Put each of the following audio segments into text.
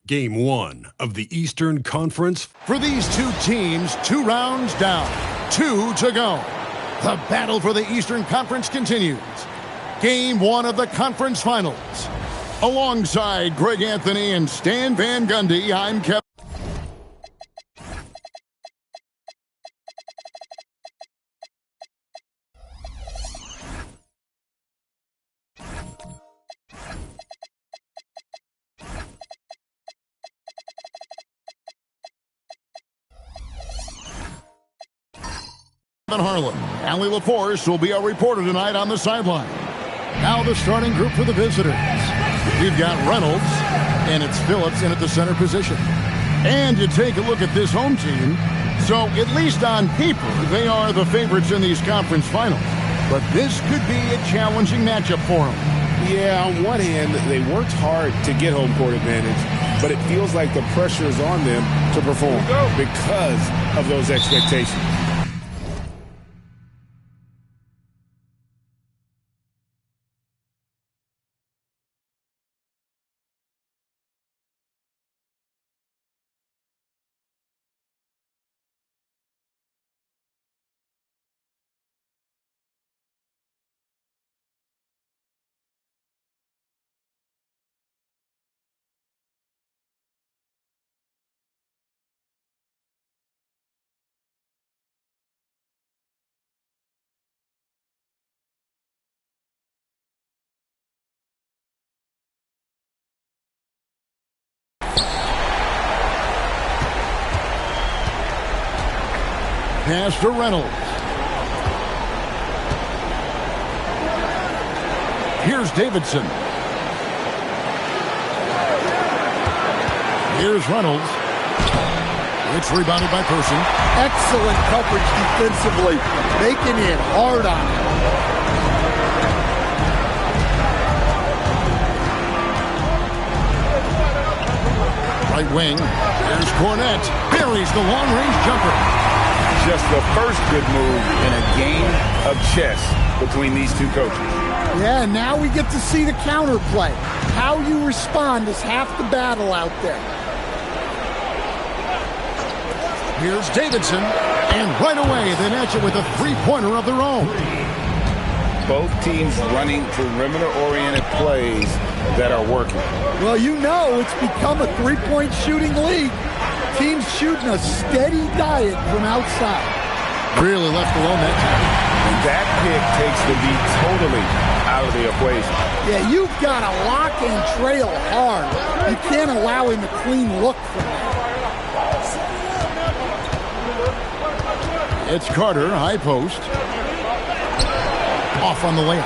Game 1 of the Eastern Conference. For these two teams, 2 rounds down, 2 to go. The battle for the Eastern Conference continues. Game 1 of the conference finals. Alongside Greg Anthony and Stan Van Gundy, I'm Kevin. Harlan. Allie LaForce will be our reporter tonight on the sideline. Now the starting group for the visitors. We've got Reynolds, and it's Phillips in at the center position. And you take a look at this home team. So at least on paper, they are the favorites in these conference finals. But this could be a challenging matchup for them. Yeah, on one hand, they worked hard to get home court advantage, but it feels like the pressure is on them to perform because of those expectations. Pass to Reynolds. Here's Davidson. Here's Reynolds. It's rebounded by Person. Excellent coverage defensively, making it hard on him. Right wing. Here's Cornette. Buries the long-range jumper. Just the first good move in a game of chess between these two coaches. Yeah, now we get to see the counterplay. How you respond is half the battle out there. Here's Davidson, and right away they match it with a three-pointer of their own. Both teams running perimeter-oriented plays that are working. Well, you know it's become a three-point shooting league. Teams shooting a steady diet from outside. Really left alone that time. And that pick takes the beat totally out of the equation. Yeah, you've got to lock and trail hard. You can't allow him a clean look from that. It's Carter, high post. Off on the layup.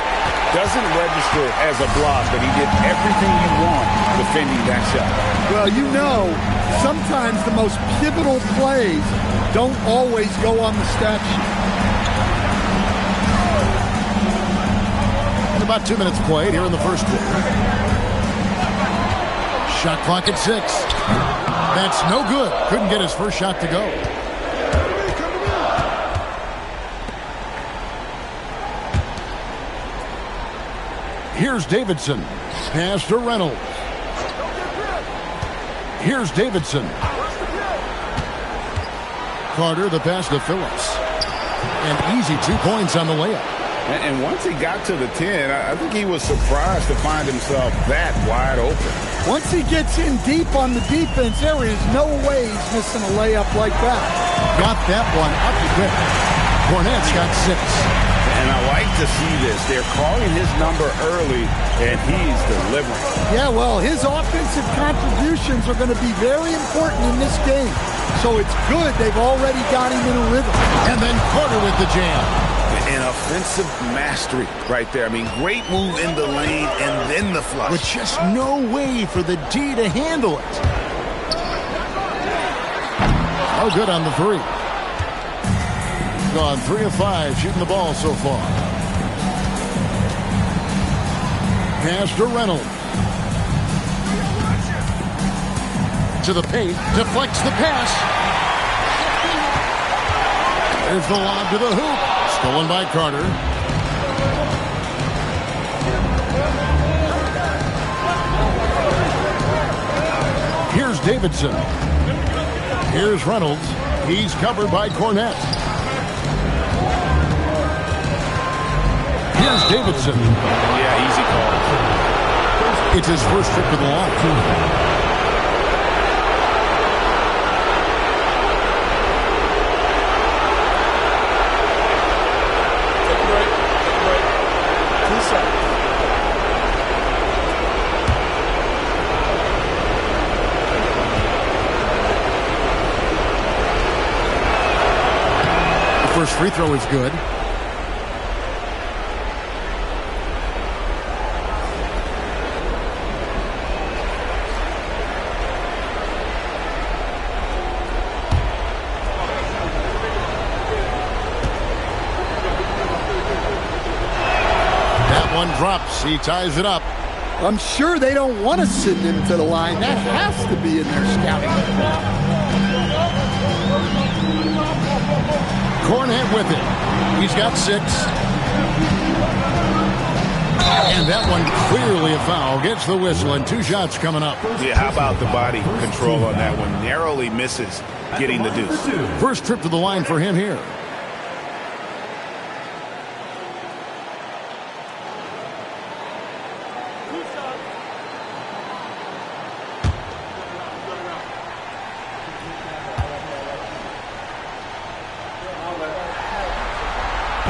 Doesn't register as a block, but he did everything you want defending that shot. Well, you know, sometimes the most pivotal plays don't always go on the stat sheet. And about 2 minutes played here in the first quarter. Shot clock at 6. That's no good. Couldn't get his first shot to go. Here's Davidson. Pass to Reynolds. Here's Davidson. Carter, the pass to Phillips. And easy 2 points on the layup. And once he got to the 10, I think he was surprised to find himself that wide open. Once he gets in deep on the defense, there is no way he's missing a layup like that. Got that one up the quick. Cornette's got 6. And I like to see this. They're calling his number early, and he's delivering. Yeah, well, his offensive contributions are going to be very important in this game. So it's good they've already got him in a rhythm. And then Carter with the jam. An offensive mastery right there. I mean, great move in the lane and then the flush. With just no way for the D to handle it. Oh, good on the 3. Gone 3 of 5 shooting the ball so far. Pass to Reynolds. To the paint. Deflects the pass. There's the lob to the hoop. Stolen by Carter. Here's Davidson. Here's Reynolds. He's covered by Cornette. Here's Davidson. Yeah, easy call. It's his first trip to the line. First free throw is good. That one drops. He ties it up. I'm sure they don't want to send him to the line. That has to be in their scouting. Cornette with it. He's got 6. And that one clearly a foul. Gets the whistle and 2 shots coming up. Yeah, how about the body control on that one? Narrowly misses getting the deuce. First trip to the line for him here.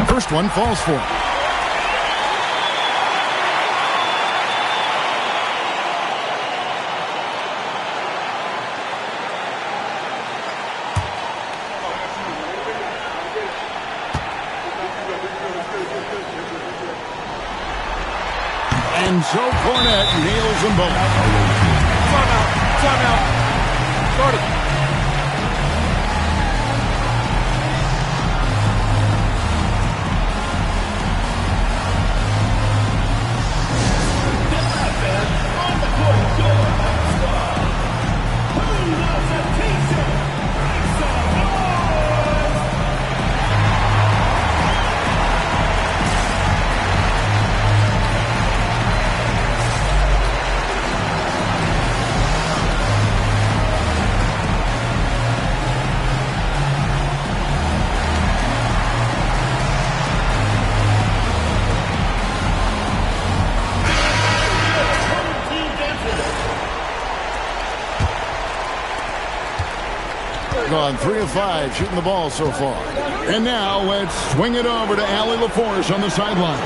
First one falls for him. And so Cornette nails them both. Timeout. Start it. On 3 of 5 shooting the ball so far. And now let's swing it over to Allie LaForce on the sideline.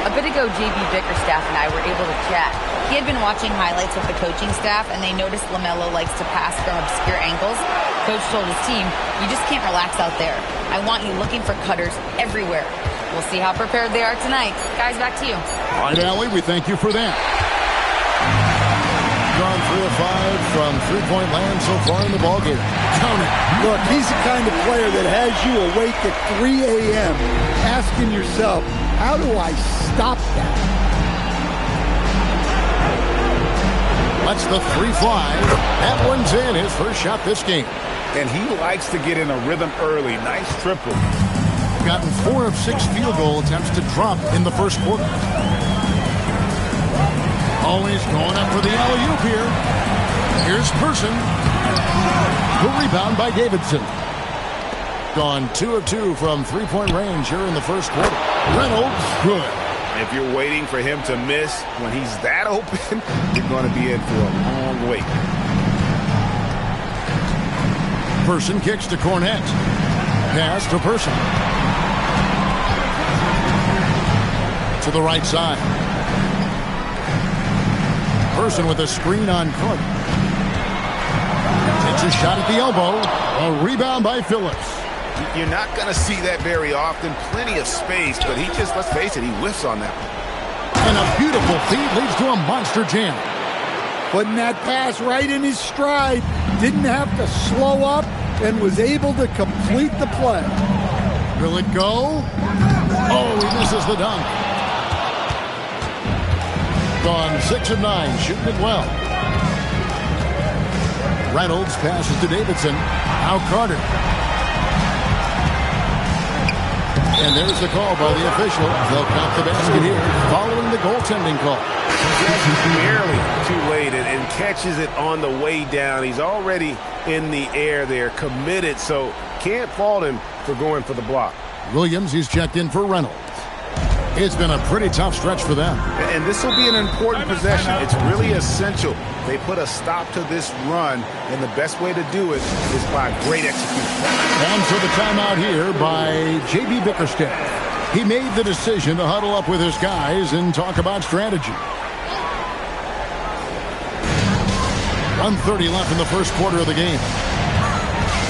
A bit ago, JB Bickerstaff and I were able to chat. He had been watching highlights with the coaching staff, and they noticed LaMelo likes to pass from obscure angles. Coach told his team, you just can't relax out there. I want you looking for cutters everywhere. We'll see how prepared they are tonight. Guys, back to you. All right, Allie, we thank you for that. Gone 3 of 5 from three-point land so far in the ballgame. Count it. Look, he's the kind of player that has you awake at 3 a.m. asking yourself, how do I stop that? That's the 3-5. That one's in, his first shot this game. And he likes to get in a rhythm early. Nice triple. Gotten 4 of 6 field goal attempts to drop in the first quarter. Always going up for the alley-oop here. Here's Person. The rebound by Davidson. Gone 2 of 2 from three-point range here in the first quarter. Reynolds, good. If you're waiting for him to miss when he's that open, you're going to be in for a long wait. Person kicks to Cornette. Pass to Person. To the right side. Person with a screen on Cook. Takes a shot at the elbow. A rebound by Phillips. You're not going to see that very often. Plenty of space, but he just, let's face it, he whiffs on that one. And a beautiful feed leads to a monster jam. Putting that pass right in his stride. Didn't have to slow up and was able to complete the play. Will it go? Oh, he misses the dunk. Gone 6 of 9, shooting it well. Reynolds passes to Davidson. Now Carter. And there's the call by the official. They'll count the basket here following the goaltending call. just barely too late and catches it on the way down. He's already in the air there, committed, so can't fault him for going for the block. Williams, he's checked in for Reynolds. It's been a pretty tough stretch for them. And this will be an important possession. It's really essential. They put a stop to this run, and the best way to do it is by great execution. And so the timeout here by J.B. Bickerstaff. He made the decision to huddle up with his guys and talk about strategy. 1:30 left in the first quarter of the game.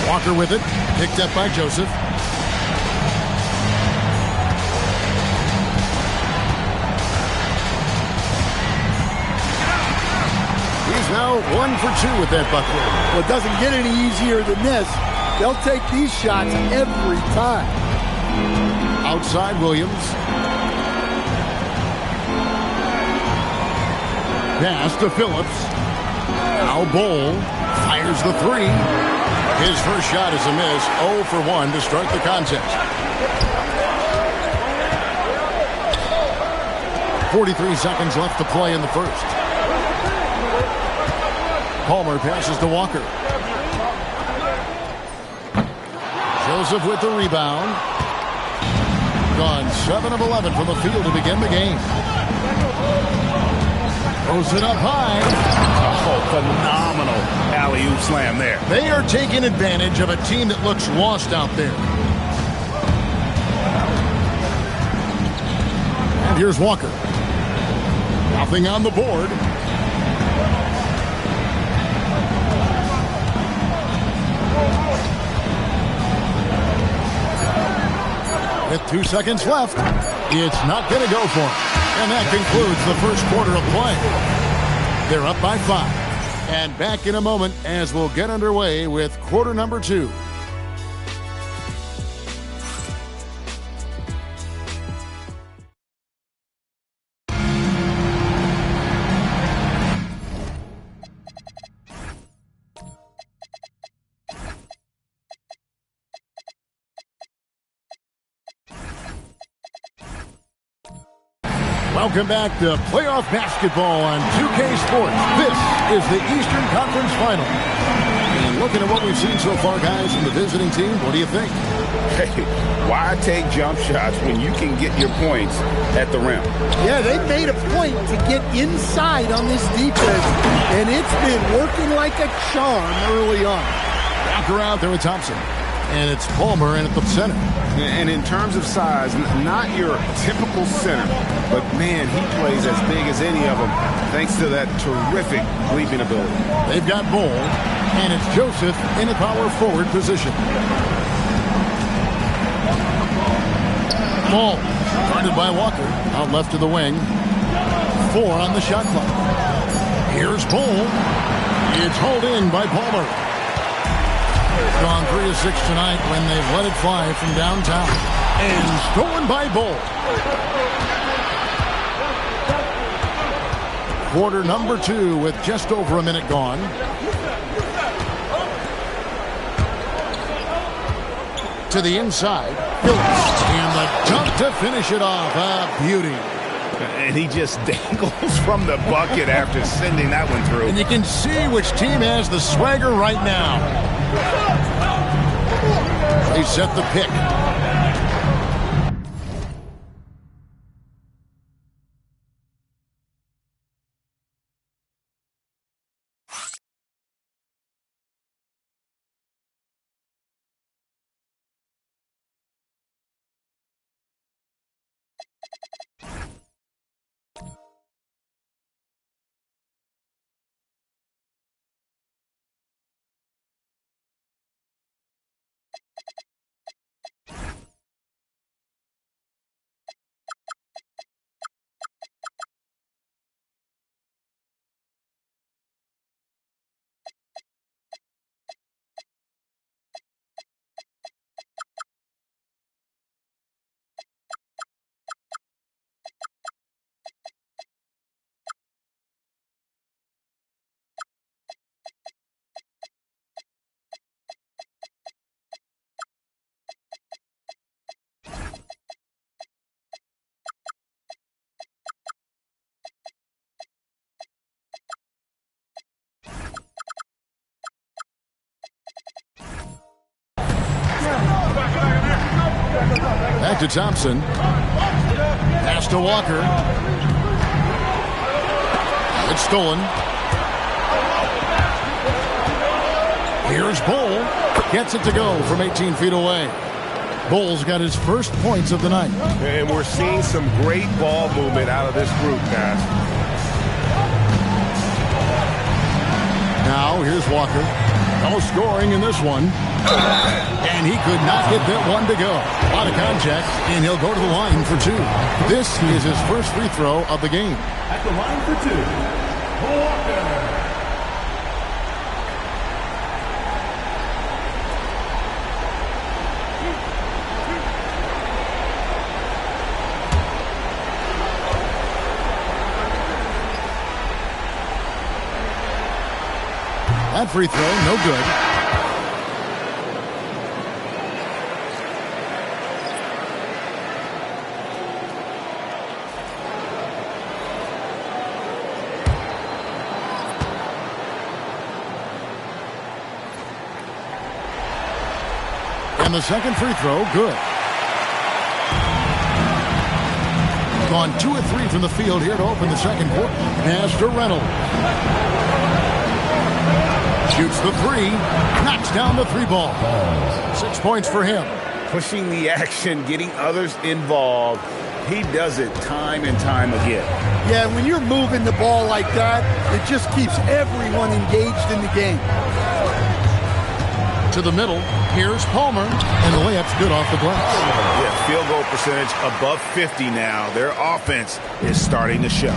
Walker with it, picked up by Joseph. He's now 1 for 2 with that bucket. Well, it doesn't get any easier than this. They'll take these shots every time. Outside Williams. Pass to Phillips. Now Bowl fires the three. His first shot is a miss. 0 for 1 to start the contest. 43 seconds left to play in the first. Palmer passes to Walker. Joseph with the rebound. Gone 7 of 11 from the field to begin the game. Throws it up high. Oh, phenomenal alley-oop slam there. They are taking advantage of a team that looks lost out there. And here's Walker. Nothing on the board. With 2 seconds left, it's not going to go for him. And that concludes the first quarter of play. They're up by 5. And back in a moment as we'll get underway with quarter number 2. Welcome back to playoff basketball on 2K Sports. This is the Eastern Conference Final. And looking at what we've seen so far, guys, from the visiting team, what do you think? Hey, why take jump shots when you can get your points at the rim? Yeah, they made a point to get inside on this defense, and it's been working like a charm early on. Walker out there with Thompson. And it's Palmer in at the center. And in terms of size, not your typical center, but man, he plays as big as any of them thanks to that terrific leaping ability. They've got Bowl, and it's Joseph in a power forward position. Ball guarded by Walker, out left to the wing. 4 on the shot clock. Here's Bowl. It's hauled in by Palmer. Gone 3 of 6 tonight when they've let it fly from downtown. And stolen by Bowl. Quarter number 2 with just over a minute gone. To the inside. Phillips. And the dunk to finish it off. A beauty. And he just dangles from the bucket after sending that one through. And you can see which team has the swagger right now. They set the pick. Back to Thompson. Pass to Walker. It's stolen. Here's Bull. Gets it to go from 18 feet away. Bull's got his first points of the night. And we're seeing some great ball movement out of this group, guys. Now, here's Walker. No scoring in this one. And he could not get that one to go. A lot of contact, and he'll go to the line for two. This is his first free throw of the game. At the line for two, Walker. That free throw, no good. And the second free throw, good. Gone 2 of 3 from the field here to open the second quarter. Pass to Reynolds. Shoots the three, knocks down the three ball. 6 points for him. Pushing the action, getting others involved. He does it time and time again. Yeah, when you're moving the ball like that, it just keeps everyone engaged in the game. To the middle, here's Palmer, and the layup's good off the glass. Yeah, field goal percentage above 50 now. Their offense is starting to show.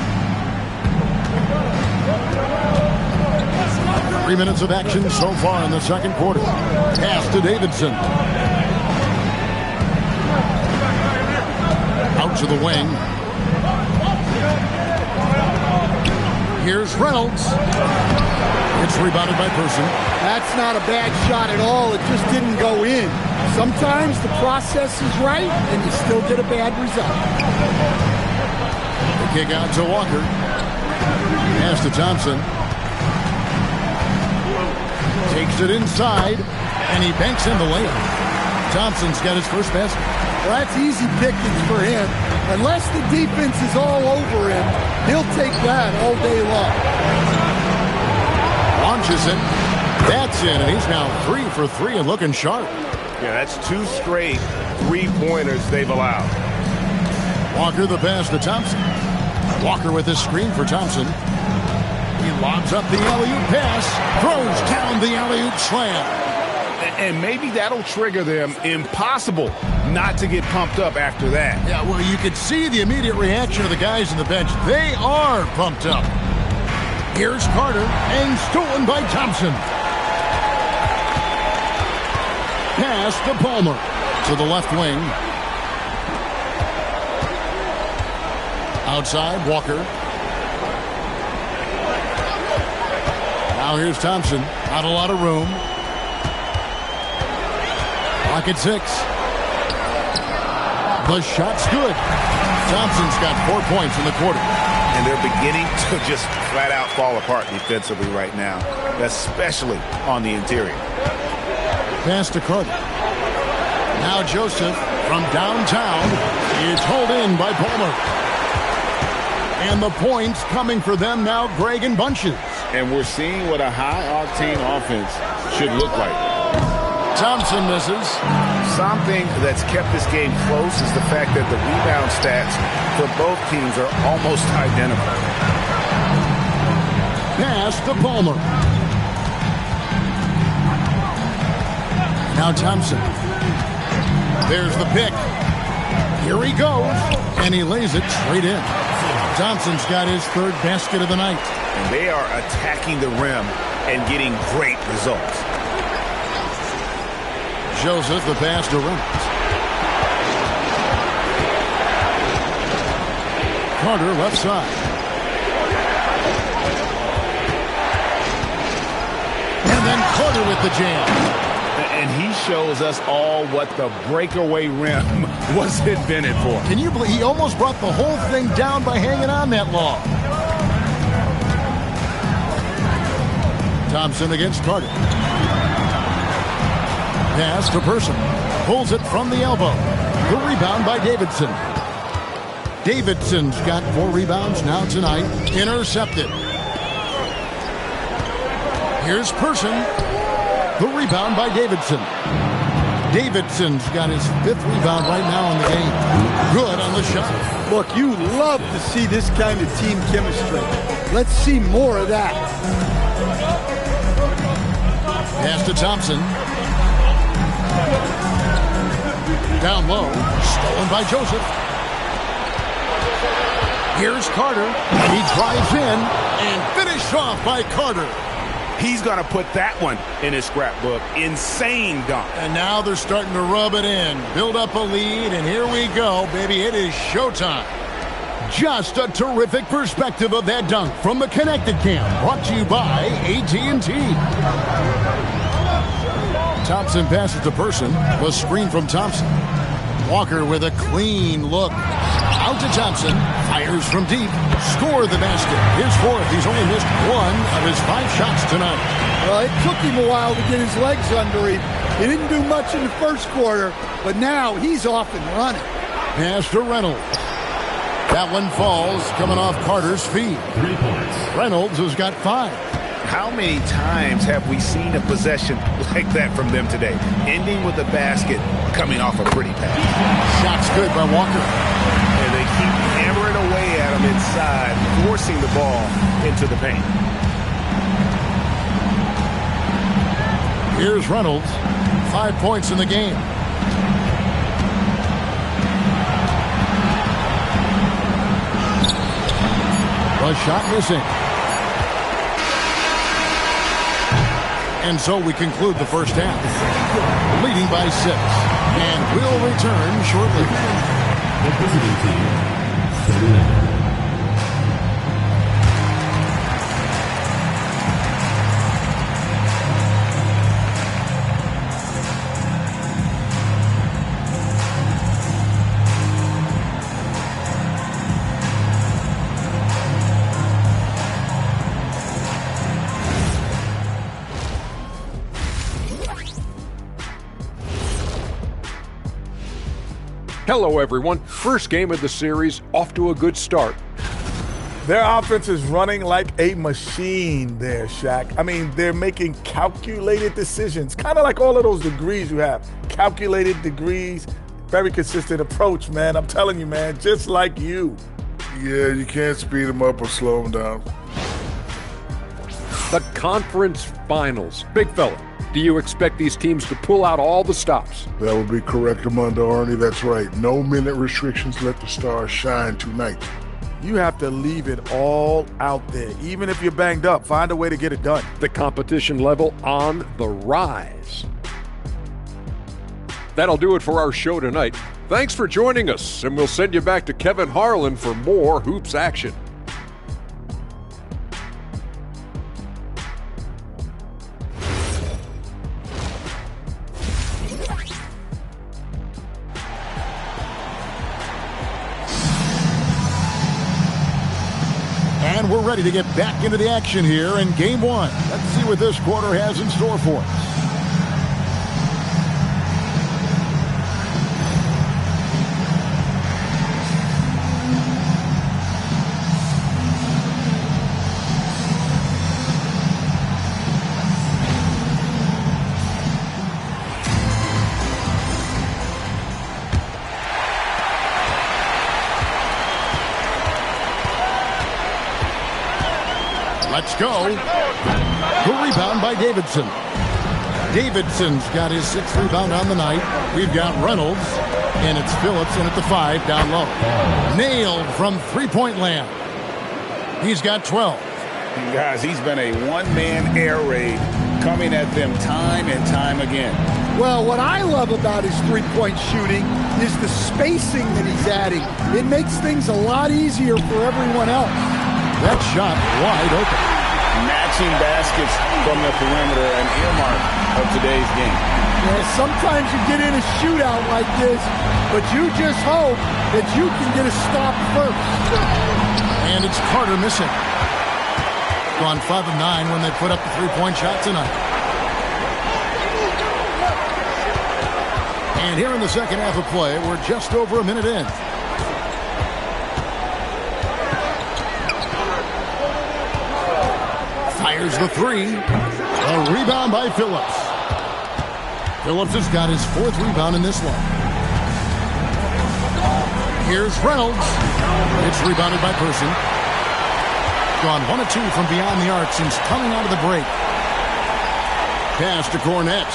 3 minutes of action so far in the second quarter. Pass to Davidson. Out to the wing. Here's Reynolds. It's rebounded by Person. That's not a bad shot at all. It just didn't go in. Sometimes the process is right, and you still get a bad result. The kick out to Walker. Pass to Thompson. Takes it inside, and he banks in the layup. Thompson's got his first basket. Well, that's easy pickings for him. Unless the defense is all over him, he'll take that all day long. Launches it. That's it, and he's now 3 for 3 and looking sharp. Yeah, that's 2 straight three-pointers they've allowed. Walker the pass to Thompson. Walker with his screen for Thompson. He lobs up the alley-oop pass, throws down the alley-oop slam. And maybe that'll trigger them. Impossible not to get pumped up after that. Yeah, well, you could see the immediate reaction of the guys on the bench. They are pumped up. Here's Carter, and stolen by Thompson. Pass to Palmer. To the left wing. Outside, Walker. Now here's Thompson. Not a lot of room. Pocket 6. The shot's good. Thompson's got 4 points in the quarter. And they're beginning to just flat out fall apart defensively right now, especially on the interior. Pass to Carter. Now Joseph from downtown. It's hauled in by Palmer. And the points coming for them now, Greg in bunches. And we're seeing what a high-octane offense should look like. Thompson misses. Something that's kept this game close is the fact that the rebound stats for both teams are almost identical. Pass to Palmer. Now Thompson. There's the pick. Here he goes. And he lays it straight in. Thompson's got his third basket of the night. And they are attacking the rim and getting great results. Joseph, the pass to Reynolds. Carter, left side. And then Carter with the jam. And he shows us all what the breakaway rim was invented for. Can you believe he almost brought the whole thing down by hanging on that long? Thompson against Carter. Pass to Person. Pulls it from the elbow. The rebound by Davidson. Davidson's got 4 rebounds now tonight. Intercepted. Here's Person. The rebound by Davidson. Davidson's got his 5th rebound right now in the game. Good on the shot. Look, you love to see this kind of team chemistry. Let's see more of that. Pass to Thompson. Down low. Stolen by Joseph. Here's Carter. He drives in and finished off by Carter. He's going to put that one in his scrapbook. Insane dunk. And now they're starting to rub it in. Build up a lead, and here we go, baby. It is showtime. Just a terrific perspective of that dunk from the Connected Cam. Brought to you by AT&T. Thompson passes to Person. The screen from Thompson. Walker with a clean look. Out to Thompson. Fires from deep. Score the basket. His 4th. He's only missed 1 of his 5 shots tonight. Well, it took him a while to get his legs under him. He didn't do much in the first quarter, but now he's off and running. Pass to Reynolds. That one falls, coming off Carter's feet. 3 points. Reynolds has got 5. How many times have we seen a possession like that from them today? Ending with a basket, coming off a pretty pass. Shots good by Walker. And they keep hammering away at him inside, forcing the ball into the paint. Here's Reynolds. 5 points in the game. A shot missing. And so we conclude the first half. Leading by 6. And we'll return shortly. The visiting team, 39. Hello, everyone. First game of the series, off to a good start. Their offense is running like a machine there, Shaq. I mean, they're making calculated decisions, kind of like all of those degrees you have. Calculated degrees, very consistent approach, man. I'm telling you, man, just like you. Yeah, you can't speed them up or slow them down. The conference finals. Big fella, do you expect these teams to pull out all the stops? That would be correct, Armando Arnie. That's right. No minute restrictions. Let the stars shine tonight. You have to leave it all out there. Even if you're banged up, find a way to get it done. The competition level on the rise. That'll do it for our show tonight. Thanks for joining us, and we'll send you back to Kevin Harlan for more hoops action. And we're ready to get back into the action here in Game 1. Let's see what this quarter has in store for us. Let's go. The rebound by Davidson. Davidson's got his 6th rebound on the night. We've got Reynolds, and it's Phillips in at the 5 down low. Nailed from three-point land. He's got 12. Guys, he's been a one-man air raid coming at them time and time again. Well, what I love about his three-point shooting is the spacing that he's adding. It makes things a lot easier for everyone else. That shot wide open. Matching baskets from the perimeter, an earmark of today's game. Yeah, sometimes you get in a shootout like this, but you just hope that you can get a stop first. And it's Carter missing. Gone 5 of 9 when they put up the three-point shot tonight. And here in the second half of play, we're just over a minute in. Fires the three. A rebound by Phillips. Phillips has got his 4th rebound in this one. Here's Reynolds. It's rebounded by Person. Gone 1 of 2 from beyond the arc since coming out of the break. Pass to Cornette.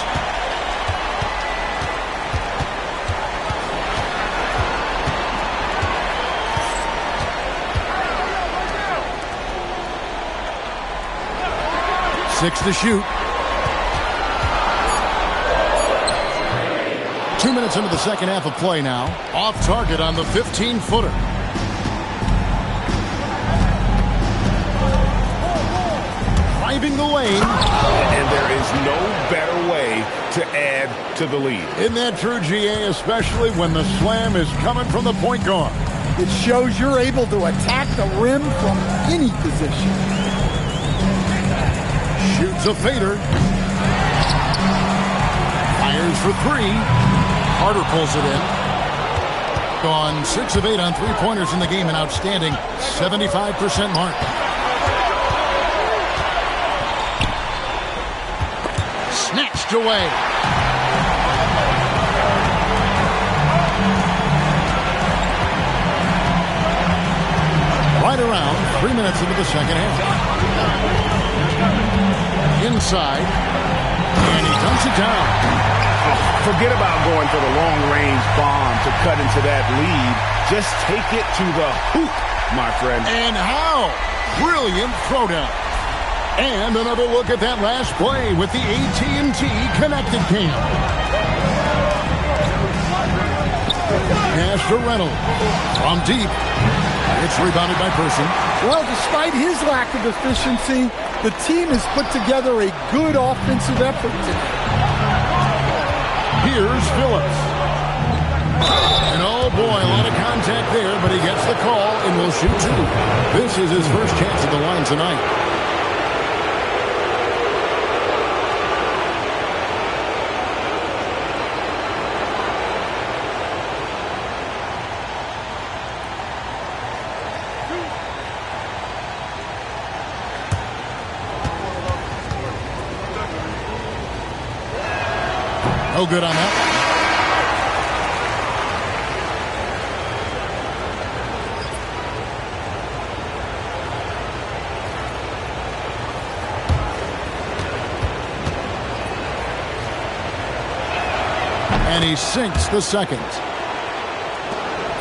Six to shoot. 2 minutes into the second half of play now. Off target on the 15-footer. Driving the lane. And there is no better way to add to the lead. Isn't that true, GA? Especially when the slam is coming from the point guard. It shows you're able to attack the rim from any position. Shoots a fader. Fires for 3. Carter pulls it in. Gone 6 of 8 on 3-pointers in the game, an outstanding 75% mark. Snatched away. Right around 3 minutes into the second half. Inside. And he dunks it down. Forget about going for the long-range bomb to cut into that lead. Just take it to the hoop, my friend. And how? Brilliant throwdown. And another look at that last play with the AT&T Connected Cam. Pass to Reynolds. From deep. It's rebounded by Person. Well, despite his lack of efficiency, the team has put together a good offensive effort today. Here's Phillips. And oh boy, a lot of contact there, but he gets the call and will shoot 2. This is his first chance at the line tonight. No good on that. And he sinks the second.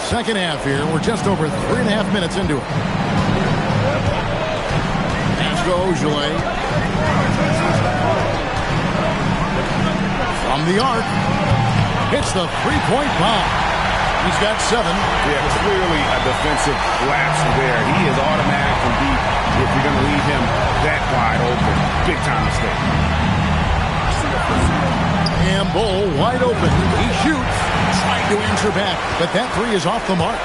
Second half here. We're just over 3.5 minutes into it. Pass to Ogilvy. From the arc, hits the 3-point bomb. He's got 7. Yeah, clearly a defensive lapse there. He is automatic from deep if you're going to leave him that wide open. Big time mistake. And Bull wide open. He shoots, trying to answer back, but that 3 is off the mark.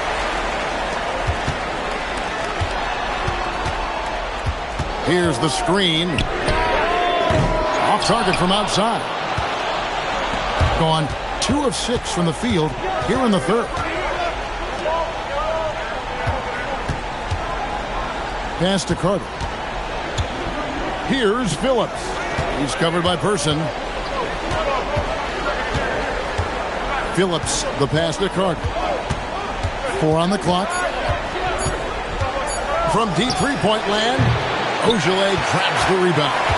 Here's the screen. Off target from outside. Gone 2 of 6 from the field here in the third. Pass to Carter. Here's Phillips. He's covered by Person. Phillips, the pass to Carter. 4 on the clock. From deep 3-point land, Ogilvy grabs the rebound.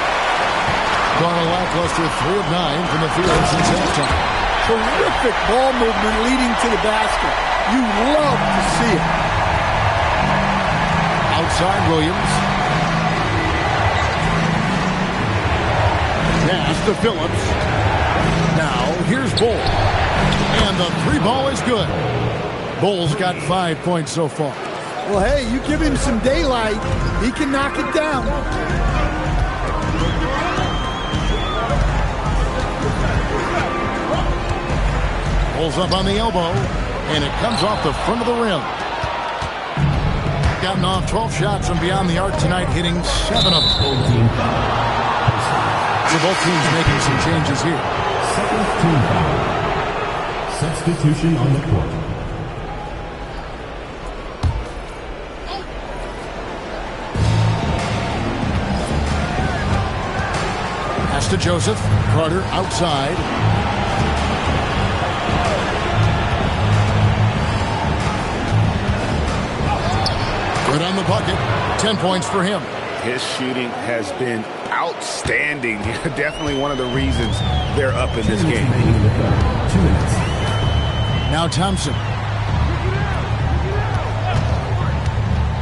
Gone a lackluster 3 of 9 from the field since halftime. Terrific ball movement leading to the basket. You love to see it. Outside Williams. Pass to Phillips. Now here's Bull. And the 3-ball is good. Bull's got 5 points so far. Well, hey, you give him some daylight, he can knock it down. Pulls up on the elbow, and it comes off the front of the rim. Gotten off 12 shots from beyond the arc tonight, hitting 7 of them. So both teams making some changes here. Substitution on the court. Pass to Joseph. Carter outside. Good on the bucket. 10 points for him. His shooting has been outstanding. Definitely one of the reasons they're up in this game. 2 minutes. Now Thompson.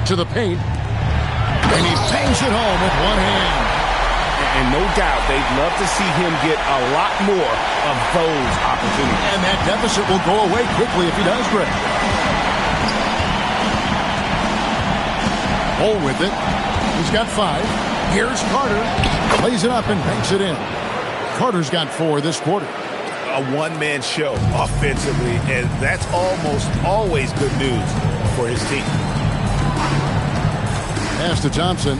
To the paint. And he bangs it home with one hand. And no doubt, they'd love to see him get a lot more of those opportunities. And that deficit will go away quickly if he does, Greg. Hole with it. He's got 5. Here's Carter. Plays it up and banks it in. Carter's got 4 this quarter. A one-man show offensively, and that's almost always good news for his team. Pass to Thompson.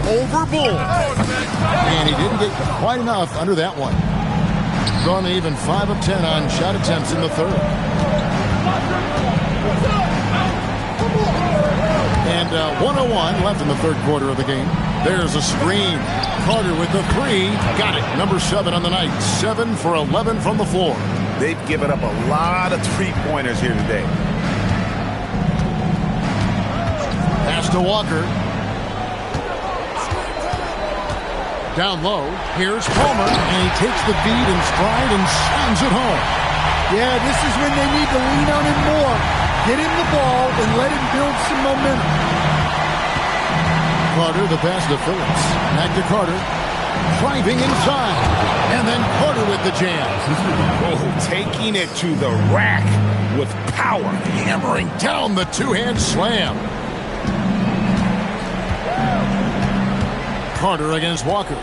Over Bull. And he didn't get quite enough under that one. Gone even 5 of 10 on shot attempts in the third. And 1:01 left in the third quarter of the game. There's a screen. Carter with the 3. Got it. Number 7 on the night. 7 for 11 from the floor. They've given up a lot of three-pointers here today. Pass to Walker. Down low. Here's Palmer. And he takes the beat in stride and slams it home. Yeah, this is when they need to lean on him more. Get him the ball and let him build some momentum. Carter, the pass to Phillips. Back to Carter. Driving inside. And then Carter with the jam. Oh, taking it to the rack with power. Hammering down the two-hand slam. Carter against Walker.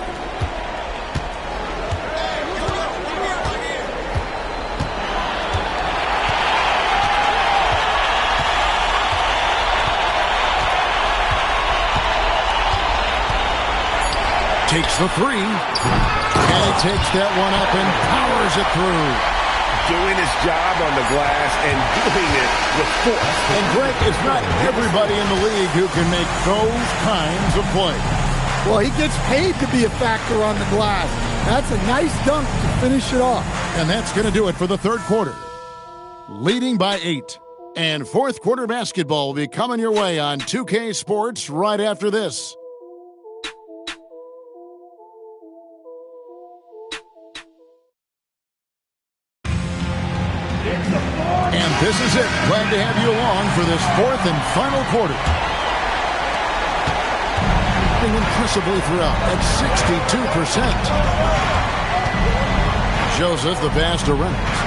Takes the 3. And he takes that one up and powers it through. Doing his job on the glass and doing it with force. And Greg, it's not everybody in the league who can make those kinds of plays. Well, he gets paid to be a factor on the glass. That's a nice dunk to finish it off. And that's going to do it for the third quarter. Leading by 8. And fourth quarter basketball will be coming your way on 2K Sports right after this. And this is it. Glad to have you along for this fourth and final quarter. Impressively throughout at 62%. Joseph, the pass to Reynolds.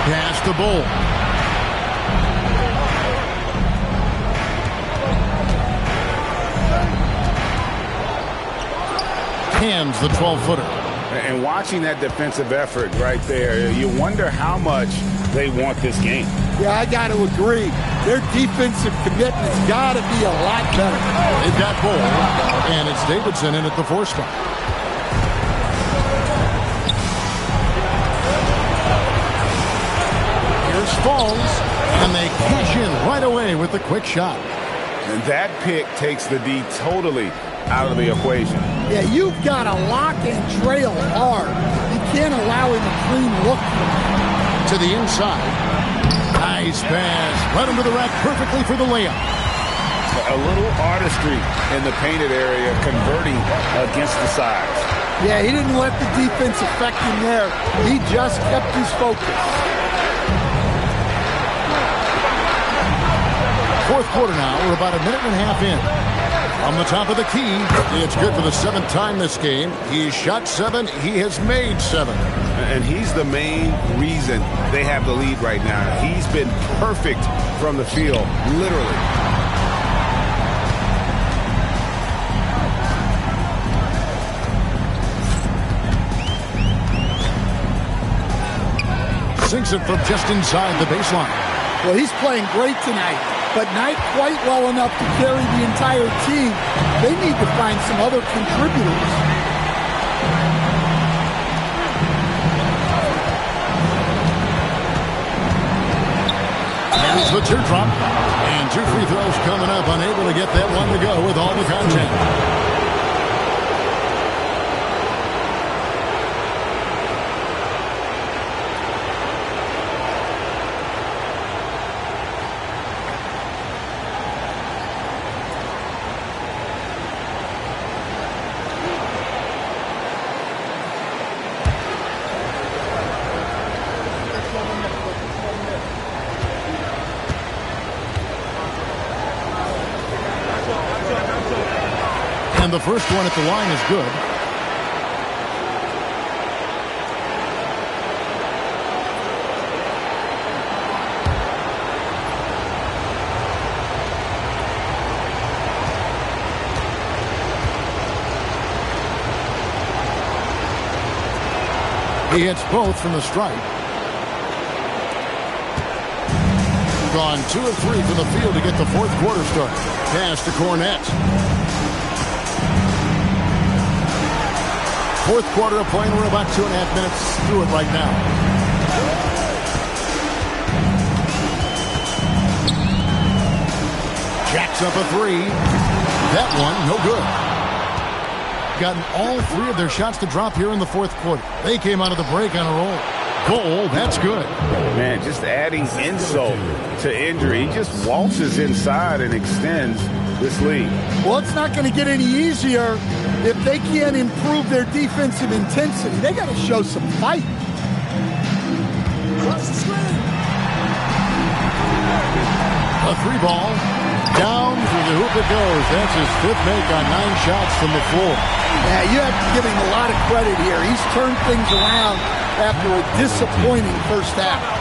Pass to Bull. Hands the 12-footer. And watching that defensive effort right there, you wonder how much they want this game. Yeah, I got to agree. Their defensive commitment's got to be a lot better. They've got Bull, and it's Davidson in at the 4 spot. Here's Falls, and they cash in right away with the quick shot. And that pick takes the D totally out of the equation. Yeah, you've got to lock and trail hard. You can't allow him a clean look. To the inside. Nice pass. Led him to the rack perfectly for the layup. A little artistry in the painted area, converting against the sides. Yeah, he didn't let the defense affect him there. He just kept his focus. Fourth quarter now. We're about a minute and a half in. From the top of the key, it's good for the 7th time this game. He's shot 7. He has made 7. And he's the main reason they have the lead right now. He's been perfect from the field, literally. Sinks it from just inside the baseline. Well, he's playing great tonight, but not quite well enough to carry the entire team. They need to find some other contributors. There's the teardrop. And 2 free throws coming up. Unable to get that one to go with all the contact. And the first one at the line is good. He hits both from the stripe. Gone 2 of 3 from the field to get the fourth quarter started. Pass to Cornette. Fourth quarter of play, and we're about 2.5 minutes through it right now. Jacks up a 3. That one, no good. Gotten all 3 of their shots to drop here in the fourth quarter. They came out of the break on a roll. Goal, that's good. Man, just adding insult to injury. He just waltzes inside and extends this lead. Well, it's not going to get any easier if they can't improve their defensive intensity. They got to show some fight. A 3 ball. Down through the hoop it goes. That's his 5th make on 9 shots from the floor. Yeah, you have to give him a lot of credit here. He's turned things around after a disappointing first half.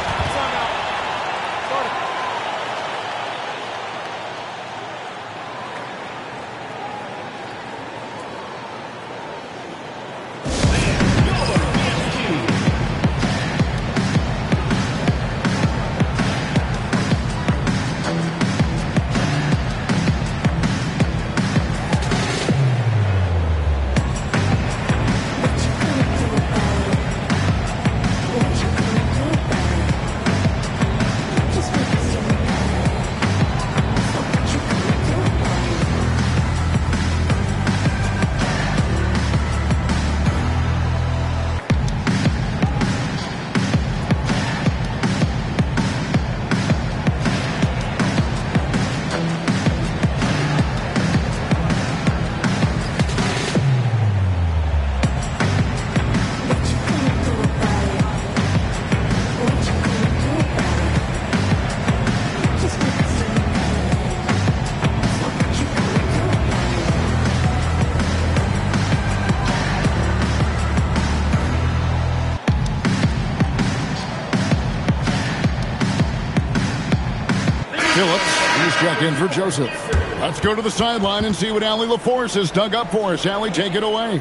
Phillips, he's checked in for Joseph. Let's go to the sideline and see what Allie LaForce has dug up for us. Allie, take it away.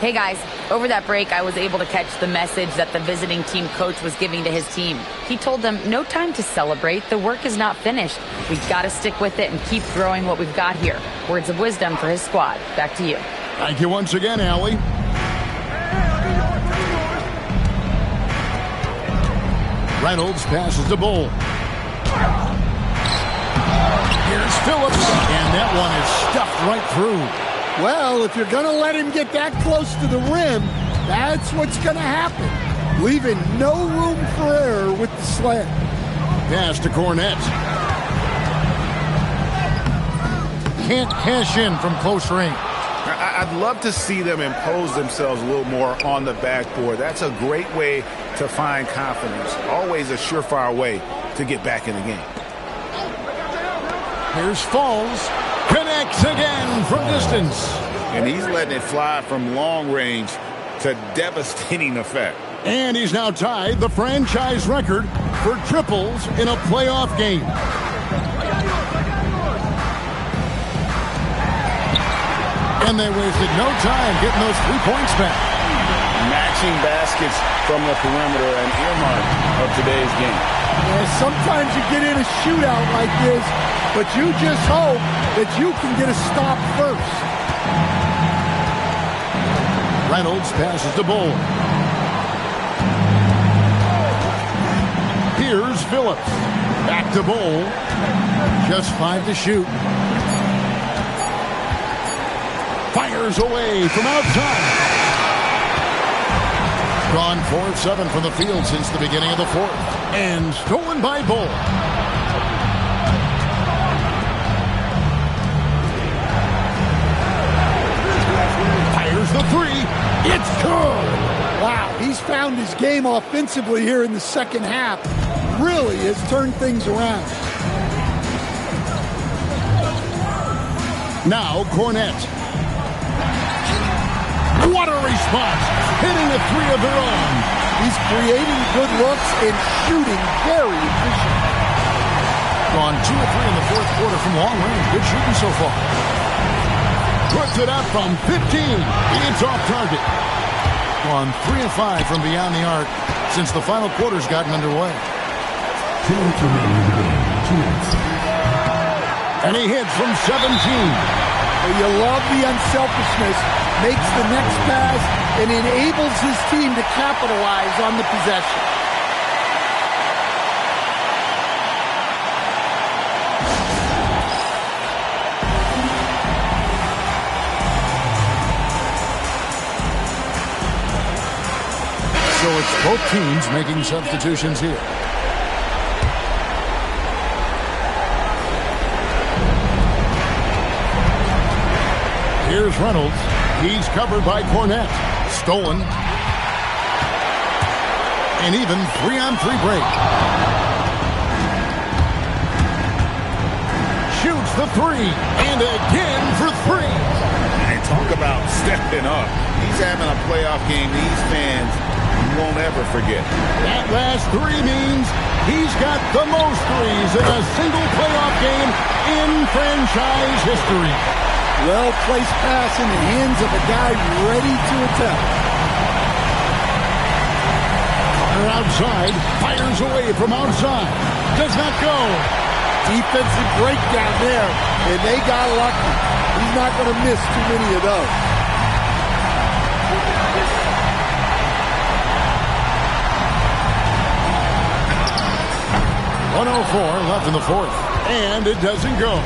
Hey guys, over that break I was able to catch the message that the visiting team coach was giving to his team. He told them, no time to celebrate, the work is not finished. We've got to stick with it and keep growing what we've got here. Words of wisdom for his squad. Back to you. Thank you once again, Allie. Reynolds passes the Bull. Here's Phillips, and that one is stuffed right through. Well, if you're going to let him get that close to the rim, that's what's going to happen. Leaving no room for error with the slam. Pass to Cornette. Can't cash in from close range. I'd love to see them impose themselves a little more on the backboard. That's a great way to find confidence. Always a surefire way to get back in the game. Here's Falls. Connects again from distance. And he's letting it fly from long range to devastating effect. And he's now tied the franchise record for triples in a playoff game. And they wasted no time getting those 3 points back. Matching baskets from the perimeter, an earmark of today's game. Yeah, sometimes you get in a shootout like this, but you just hope that you can get a stop first. Reynolds passes to Bull. Here's Phillips. Back to Bull. Just 5 to shoot. Fires away from outside. Gone 4 of 7 from the field since the beginning of the fourth. And stolen by Bull. Fires the three. It's good. Wow, he's found his game offensively here in the second half. Really has turned things around. Now Cornette. What a response! Hitting a three of their own. He's creating good looks and shooting very efficient. Gone 2 of 3 in the fourth quarter from long range. Good shooting so far. Puts it up from 15. It's off target. Gone 3 of 5 from beyond the arc since the final quarter's gotten underway. 2 minutes remaining in the game. 2 minutes. And he hits from 17. Well, you love the unselfishness. Makes the next pass and enables his team to capitalize on the possession. So it's both teams making substitutions here. Here's Reynolds. He's covered by Cornette. Stolen. An even 3-on-3 break. Shoots the three. And again for 3. And talk about stepping up. He's having a playoff game these fans won't ever forget. That last 3 means he's got the most threes in a single playoff game in franchise history. Well-placed pass in the hands of a guy ready to attempt. Carter outside, fires away from outside. Does not go. Defensive breakdown there, and they got lucky. He's not going to miss too many of those. .104 left in the fourth, and it doesn't go.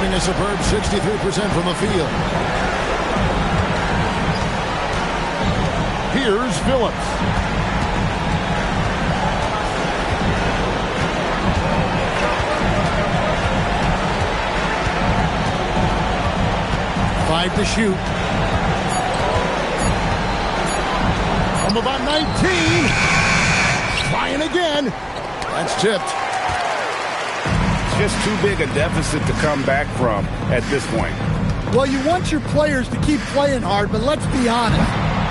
A superb 63% from the field. Here's Phillips. Five to shoot. From about 19. Flying again. That's tipped. Just too big a deficit to come back from at this point. Well, you want your players to keep playing hard, but let's be honest,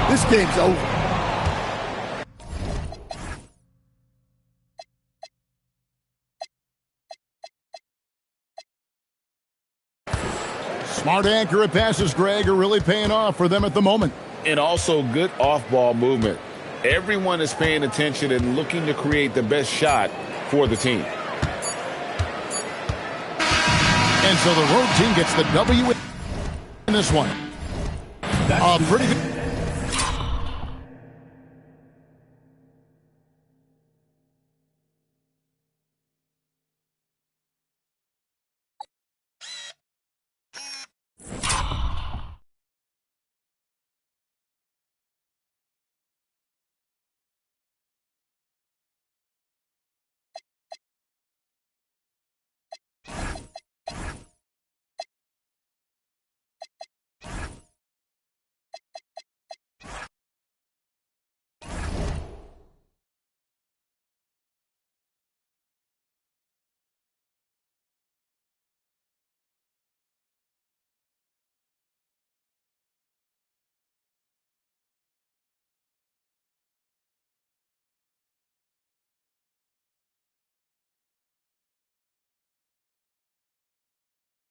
this game's over. Smart, accurate passes, Greg, are really paying off for them at the moment. And also good off-ball movement. Everyone is paying attention and looking to create the best shot for the team. And so the road team gets the W in this one. A pretty good